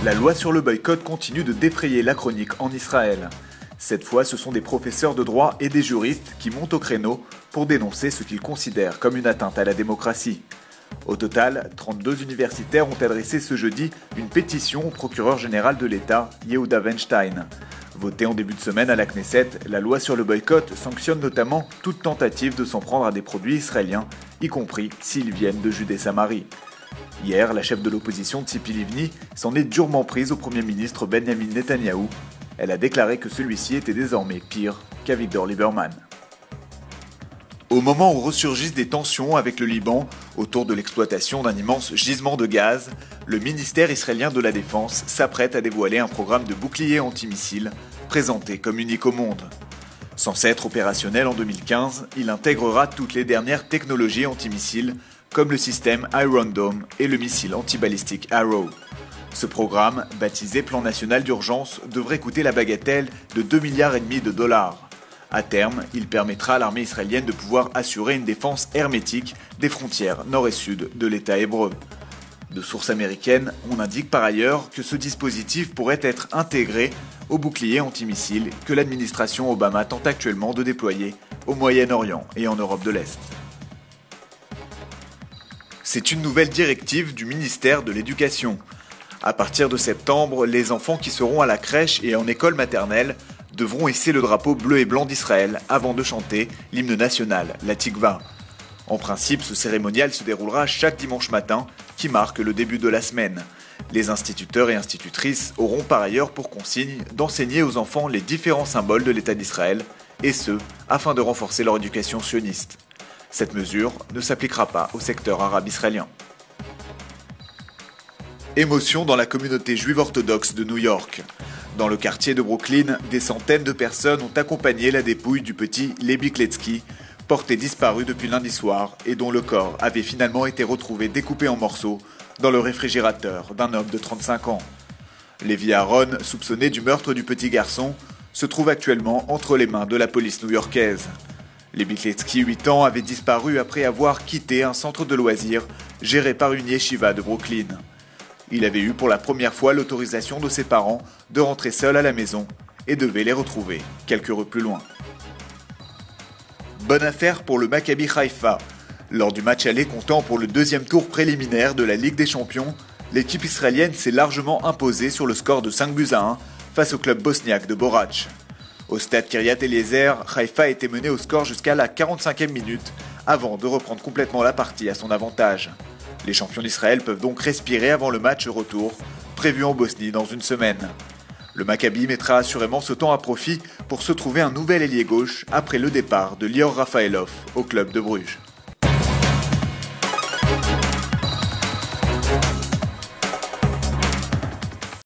La loi sur le boycott continue de défrayer la chronique en Israël. Cette fois, ce sont des professeurs de droit et des juristes qui montent au créneau pour dénoncer ce qu'ils considèrent comme une atteinte à la démocratie. Au total, 32 universitaires ont adressé ce jeudi une pétition au procureur général de l'État, Yehuda Weinstein. Votée en début de semaine à la Knesset, la loi sur le boycott sanctionne notamment toute tentative de s'en prendre à des produits israéliens, y compris s'ils viennent de Judée-Samarie. Hier, la chef de l'opposition Tzipi Livni s'en est durement prise au Premier ministre Benjamin Netanyahou. Elle a déclaré que celui-ci était désormais pire qu'Avigdor Lieberman. Au moment où ressurgissent des tensions avec le Liban autour de l'exploitation d'un immense gisement de gaz, le ministère israélien de la Défense s'apprête à dévoiler un programme de bouclier antimissile présenté comme unique au monde. Censé être opérationnel en 2015, il intégrera toutes les dernières technologies antimissiles comme le système Iron Dome et le missile antibalistique Arrow. Ce programme, baptisé Plan national d'urgence, devrait coûter la bagatelle de 2,5 milliards de dollars. À terme, il permettra à l'armée israélienne de pouvoir assurer une défense hermétique des frontières nord et sud de l'État hébreu. De sources américaines, on indique par ailleurs que ce dispositif pourrait être intégré au bouclier antimissile que l'administration Obama tente actuellement de déployer au Moyen-Orient et en Europe de l'Est. C'est une nouvelle directive du ministère de l'Éducation. À partir de septembre, les enfants qui seront à la crèche et en école maternelle devront hisser le drapeau bleu et blanc d'Israël avant de chanter l'hymne national, la Tikva. En principe, ce cérémonial se déroulera chaque dimanche matin, qui marque le début de la semaine. Les instituteurs et institutrices auront par ailleurs pour consigne d'enseigner aux enfants les différents symboles de l'État d'Israël, et ce, afin de renforcer leur éducation sioniste. Cette mesure ne s'appliquera pas au secteur arabe israélien. Émotion dans la communauté juive orthodoxe de New York. Dans le quartier de Brooklyn, des centaines de personnes ont accompagné la dépouille du petit Levi Kletzky, porté disparu depuis lundi soir et dont le corps avait finalement été retrouvé découpé en morceaux dans le réfrigérateur d'un homme de 35 ans. Levi Aaron, soupçonné du meurtre du petit garçon, se trouve actuellement entre les mains de la police new-yorkaise. Levi Kletzky, 8 ans, avait disparu après avoir quitté un centre de loisirs géré par une yeshiva de Brooklyn. Il avait eu pour la première fois l'autorisation de ses parents de rentrer seul à la maison et devait les retrouver quelques rues plus loin. Bonne affaire pour le Maccabi Haïfa. Lors du match aller comptant pour le deuxième tour préliminaire de la Ligue des Champions, l'équipe israélienne s'est largement imposée sur le score de 5-1 face au club bosniaque de Borac. Au stade Kiryat Eliezer, Haïfa était mené au score jusqu'à la 45e minute avant de reprendre complètement la partie à son avantage. Les champions d'Israël peuvent donc respirer avant le match retour, prévu en Bosnie dans une semaine. Le Maccabi mettra assurément ce temps à profit pour se trouver un nouvel ailier gauche après le départ de Lior Rafaelov au club de Bruges.